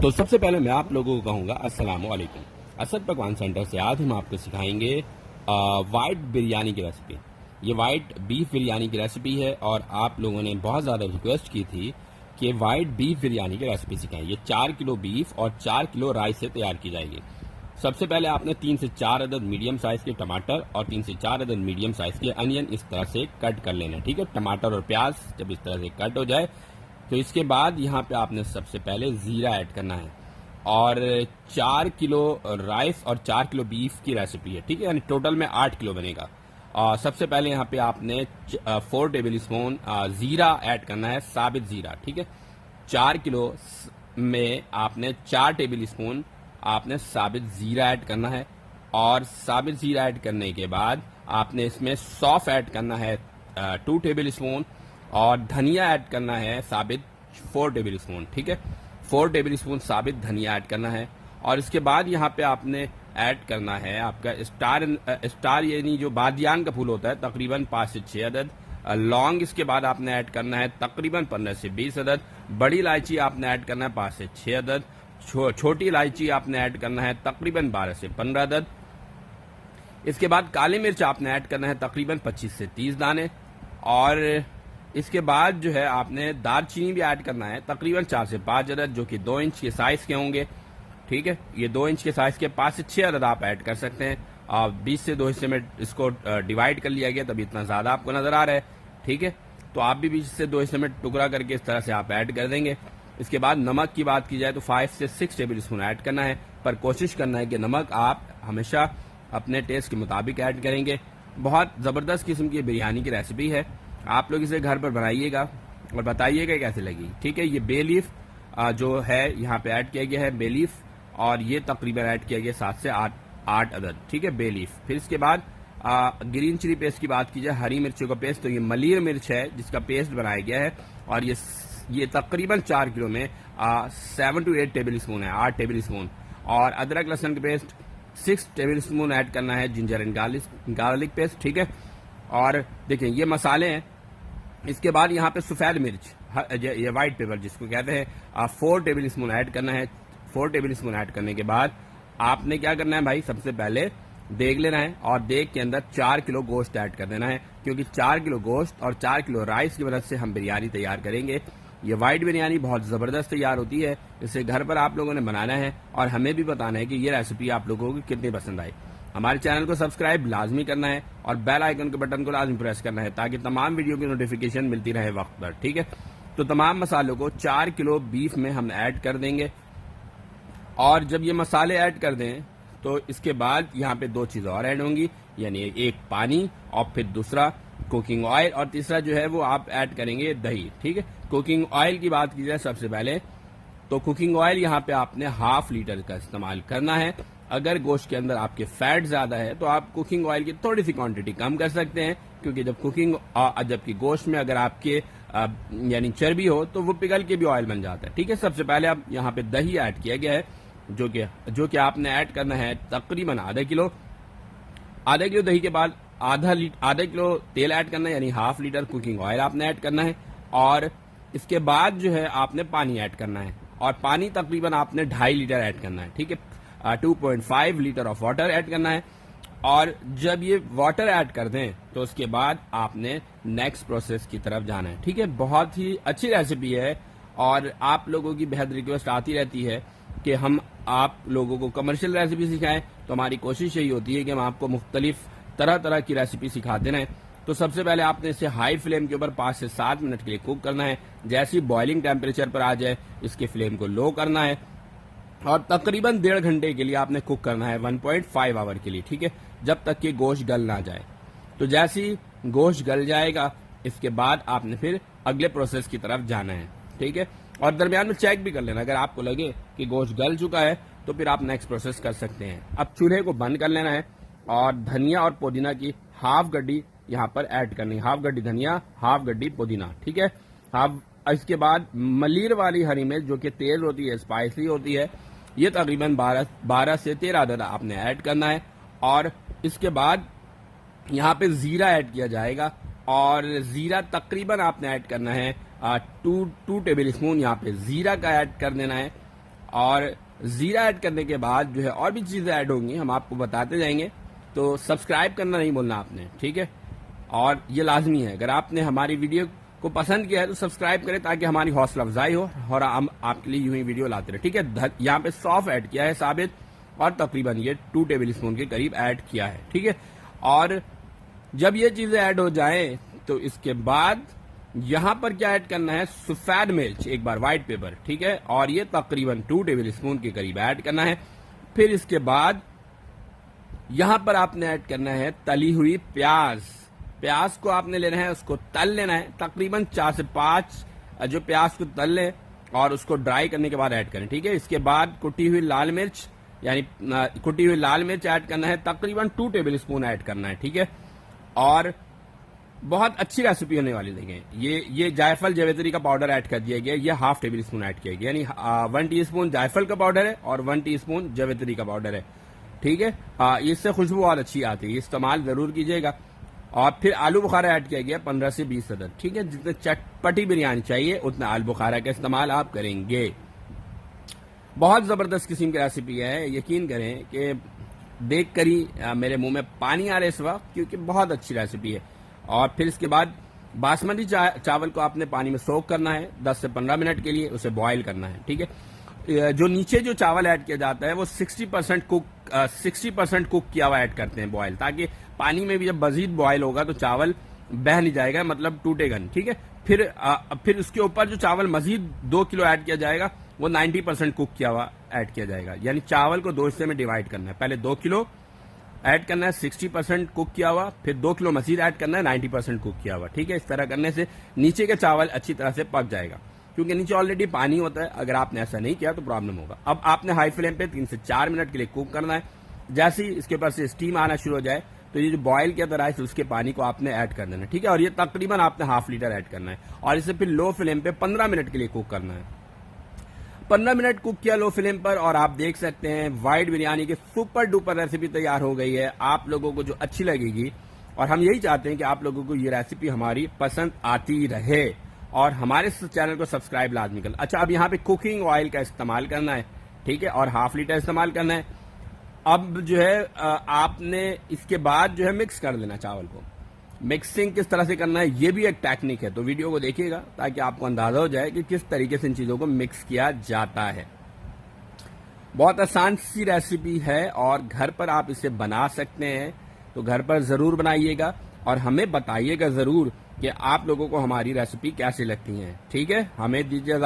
तो सबसे पहले मैं आप लोगों को कहूँगा अस्सलाम वालेकुम। असद पकवान सेंटर से आज हम आपको सिखाएंगे वाइट बिरयानी की रेसिपी। ये वाइट बीफ बिरयानी की रेसिपी है और आप लोगों ने बहुत ज़्यादा रिक्वेस्ट की थी कि वाइट बीफ बिरयानी की रेसिपी सिखाएं। ये 4 किलो बीफ और 4 किलो राइस से तैयार की जाएगी। सबसे पहले आपने 3 से 4 अदद मीडियम साइज़ के टमाटर और 3 से 4 अदद मीडियम साइज़ के अनियन इस तरह से कट कर लेना है। ठीक है, टमाटर और प्याज जब इस तरह से कट हो जाए तो इसके बाद यहाँ पे आपने सबसे पहले ज़ीरा ऐड करना है और 4 किलो राइस और 4 किलो बीफ की रेसिपी है। ठीक है, यानी टोटल में 8 किलो बनेगा। सबसे पहले यहाँ पे आपने 4 टेबल स्पून ज़ीरा ऐड करना है, साबित ज़ीरा। ठीक है, 4 किलो में आपने 4 टेबल स्पून आपने साबित ज़ीरा ऐड करना है और साबित ज़ीरा ऐड करने के बाद आपने इसमें सौंफ ऐड करना है 2 टेबल स्पून और धनिया ऐड करना है साबित 4 टेबल स्पून। ठीक है, 4 टेबल स्पून साबित धनिया ऐड करना है और इसके बाद यहाँ पे आपने ऐड करना है आपका स्टार यानी जो बादियान का फूल होता है तकरीबन 5 से 6 अदद। लौंग इसके बाद आपने ऐड करना है तकरीबन 15 से 20 अदद। बड़ी इलायची आपने ऐड करना है 5 से 6 अदद। छोटी इलायची आपने ऐड करना है तकरीबन 12 से 15 अदद। इसके बाद काली मिर्च आपने ऐड करना है तकरीबन 25 से 30 दाने और इसके बाद जो है आपने दालचीनी भी ऐड करना है तकरीबन 4 से 5 अदद, जो कि 2 इंच के साइज के होंगे। ठीक है, ये 2 इंच के साइज के 5 से 6 अदद आप ऐड कर सकते हैं। 20 से 2 हिस्से में इसको डिवाइड कर लिया गया तभी इतना ज़्यादा आपको नज़र आ रहा है। ठीक है, तो आप भी 20 से 2 हिस्से में टुकड़ा करके इस तरह से आप ऐड कर देंगे। इसके बाद नमक की बात की जाए तो 5 से 6 टेबल स्पून ऐड करना है, पर कोशिश करना है कि नमक आप हमेशा अपने टेस्ट के मुताबिक ऐड करेंगे। बहुत ज़बरदस्त किस्म की बिरयानी की रेसिपी है, आप लोग इसे घर पर बनाइएगा और बताइएगा कैसे लगी। ठीक है, ये बे लीफ जो है यहाँ पे ऐड किया गया है बे लीफ और ये तकरीबन ऐड किया गया 7 से 8 अदद। ठीक है, बे लीफ। फिर इसके बाद ग्रीन चिली पेस्ट की बात की जाए, हरी मिर्चों का पेस्ट, तो ये मलिर मिर्च है जिसका पेस्ट बनाया गया है और ये तकरीबन 4 किलो में 7 to 8 टेबल स्पून है, 8 टेबल स्पून। और अदरक लहसुन का पेस्ट 6 टेबल स्पून ऐड करना है, जिंजर एंड गार्लिक पेस्ट। ठीक है, और देखें ये मसाले हैं। इसके बाद यहाँ पे सफ़ेद मिर्च, ये वाइट पेपर जिसको कहते हैं, 4 टेबल स्पून ऐड करना है। 4 टेबल स्पून ऐड करने के बाद आपने क्या करना है भाई, सबसे पहले देग लेना है और देग के अंदर 4 किलो गोश्त ऐड कर देना है, क्योंकि 4 किलो गोश्त और 4 किलो राइस की मदद से हम बिरयानी तैयार करेंगे। ये वाइट बिरयानी बहुत ज़बरदस्त तैयार होती है, इसे घर पर आप लोगों ने बनाना है और हमें भी बताना है कि ये रेसिपी आप लोगों को कितनी पसंद आई। हमारे चैनल को सब्सक्राइब लाजमी करना है और बेल आइकन के बटन को लाजमी प्रेस करना है ताकि तमाम वीडियो की नोटिफिकेशन मिलती रहे वक्त पर। ठीक है, तो तमाम मसालों को 4 किलो बीफ में हम ऐड कर देंगे और जब ये मसाले ऐड कर दें तो इसके बाद यहाँ पे 2 चीज़ें और ऐड होंगी, यानी एक पानी और फिर दूसरा कुकिंग ऑयल और तीसरा जो है वो आप ऐड करेंगे दही। ठीक है, कुकिंग ऑयल की बात की जाए सबसे पहले तो कुकिंग ऑयल यहाँ पे आपने ½ लीटर का इस्तेमाल करना है। अगर गोश्त के अंदर आपके फैट ज़्यादा है तो आप कुकिंग ऑयल की थोड़ी सी क्वांटिटी कम कर सकते हैं, क्योंकि जबकि गोश्त में अगर आपके यानी चर्बी हो तो वो पिघल के भी ऑयल बन जाता है। ठीक है, सबसे पहले अब यहाँ पे दही ऐड किया गया है जो कि आपने ऐड करना है तकरीबन आधा किलो दही के बाद आधा किलो तेल ऐड करना है, यानी ½ लीटर कुकिंग ऑयल आपने ऐड करना है और इसके बाद जो है आपने पानी ऐड करना है और पानी तकरीबन आपने 2.5 लीटर ऐड करना है। ठीक है, 2.5 लीटर ऑफ वाटर ऐड करना है और जब ये वाटर ऐड कर दें तो उसके बाद आपने नेक्स्ट प्रोसेस की तरफ जाना है। ठीक है, बहुत ही अच्छी रेसिपी है और आप लोगों की बेहद रिक्वेस्ट आती रहती है कि हम आप लोगों को कमर्शियल रेसिपी सिखाएं, तो हमारी कोशिश यही होती है कि हम आपको मुख्तलिफ तरह की रेसिपी सिखाते रहें। तो सबसे पहले आपने इसे हाई फ्लेम के ऊपर 5 से 7 मिनट के लिए कुक करना है। जैसे ही बॉइलिंग टेम्परेचर पर आ जाए इसके फ्लेम को लो करना है और तकरीबन 1.5 घंटे के लिए आपने कुक करना है, 1.5 आवर के लिए। ठीक है, जब तक कि गोश्त गल ना जाए। तो जैसे ही गोश्त गल जाएगा इसके बाद आपने फिर अगले प्रोसेस की तरफ जाना है। ठीक है, और दरमियान में चेक भी कर लेना, अगर आपको लगे कि गोश्त गल चुका है तो फिर आप नेक्स्ट प्रोसेस कर सकते हैं। अब चूल्हे को बंद कर लेना है और धनिया और पुदीना की ½ गड्डी यहाँ पर ऐड करनी है, ½ गड्डी धनिया, ½ गड्डी पुदीना। ठीक है, इसके बाद मलिर वाली हरी मिर्च जो कि तेज होती है, स्पाइसी होती है, ये तकरीबन 12 से 13 अदद आपने ऐड करना है और इसके बाद यहाँ पे ज़ीरा ऐड किया जाएगा और ज़ीरा तकरीबन आपने ऐड करना है 2 टेबल स्पून यहाँ पे ज़ीरा का ऐड कर देना है और जीरा ऐड करने के बाद जो है और भी चीज़ें ऐड होंगी, हम आपको बताते जाएंगे। तो सब्सक्राइब करना नहीं भूलना आपने, ठीक है। और ये लाजमी है, अगर आपने हमारी वीडियो को पसंद किया है तो सब्सक्राइब करें ताकि हमारी हौसला अफजाई हो और हम आपके लिए यूं ही वीडियो लाते रहे, ठीक है। यहाँ पे सौंफ ऐड किया है साबित, और तकरीबन ये 2 टेबल स्पून के करीब ऐड किया है, ठीक है। और जब ये चीजें ऐड हो जाएं तो इसके बाद यहां पर क्या ऐड करना है, सफेद मिर्च, एक बार व्हाइट पेपर, ठीक है, और ये तकरीबन 2 टेबल स्पून के करीब ऐड करना है। फिर इसके बाद यहां पर आपने ऐड करना है तली हुई प्याज। प्याज को आपने लेना है, उसको तल लेना है, तकरीबन 4 से 5 जो प्याज को तल लें और उसको ड्राई करने के बाद ऐड करें, ठीक है। इसके बाद कुटी हुई लाल मिर्च, यानी कुटी हुई लाल मिर्च ऐड करना है, तकरीबन 2 टेबल स्पून ऐड करना है, ठीक है। और बहुत अच्छी रेसिपी होने वाली देखें, ये जायफल जावित्री का पाउडर ऐड कर दिया गया, ये ½ टेबल स्पून ऐड किया गया, यानी 1 टीस्पून जायफल का पाउडर है और 1 टीस्पून जावित्री का पाउडर है, ठीक है। इससे खुशबू बहुत अच्छी आती है, इस्तेमाल जरूर कीजिएगा। और फिर आलू बुखारा ऐड किया गया 15 से 20 अदद, ठीक है। जितने चटपटी बिरयानी चाहिए उतना आलू बुखारा का इस्तेमाल आप करेंगे। बहुत जबरदस्त किस्म की रेसिपी है, यकीन करें कि देख कर ही मेरे मुंह में पानी आ रहा है इस वक्त, क्योंकि बहुत अच्छी रेसिपी है। और फिर इसके बाद बासमती चावल को आपने पानी में सोक करना है 10 से 15 मिनट के लिए, उसे बॉईल करना है, ठीक है। जो नीचे जो चावल ऐड किया जाता है वो 60% कुक किया हुआ ऐड करते हैं बॉयल, ताकि पानी में भी जब मजीद बॉयल होगा तो चावल बह नहीं जाएगा, मतलब टूटेगा नहीं, ठीक है। फिर उसके ऊपर जो चावल मजीद 2 किलो ऐड किया जाएगा वो 90% कुक किया हुआ ऐड किया जाएगा, यानी चावल को 2 हिस्से में डिवाइड करना है। पहले 2 किलो ऐड करना है 60% कुक किया हुआ, फिर 2 किलो मजीद ऐड करना है 90% कुक किया हुआ, ठीक है। इस तरह करने से नीचे का चावल अच्छी तरह से पक जाएगा, क्योंकि नीचे ऑलरेडी पानी होता है। अगर आपने ऐसा नहीं किया तो प्रॉब्लम होगा। अब आपने हाई फ्लेम पे 3 से 4 मिनट के लिए कुक करना है। जैसे ही इसके ऊपर से स्टीम आना शुरू हो जाए तो ये जो बॉयल किया था राइस, उसके पानी को आपने ऐड कर देना है, ठीक है। और ये तकरीबन आपने ½ लीटर ऐड करना है और इसे फिर लो फ्लेम पे 15 मिनट के लिए कुक करना है। 15 मिनट कुक किया लो फ्लेम पर, और आप देख सकते हैं व्हाइट बिरयानी की सुपर डुपर रेसिपी तैयार हो गई है। आप लोगों को जो अच्छी लगेगी, और हम यही चाहते हैं कि आप लोगों को ये रेसिपी हमारी पसंद आती रहे, और हमारे चैनल को सब्सक्राइब लाजमी कर। अच्छा, अब यहाँ पे कुकिंग ऑयल का इस्तेमाल करना है, ठीक है, और ½ लीटर इस्तेमाल करना है। अब जो है आपने इसके बाद जो है मिक्स कर देना चावल को। मिक्सिंग किस तरह से करना है ये भी एक टेक्निक है, तो वीडियो को देखिएगा ताकि आपको अंदाजा हो जाए कि किस तरीके से इन चीजों को मिक्स किया जाता है। बहुत आसान सी रेसिपी है और घर पर आप इसे बना सकते हैं, तो घर पर जरूर बनाइएगा और हमें बताइएगा जरूर कि आप लोगों को हमारी रेसिपी कैसी लगती है, ठीक है। हमें दीजिए।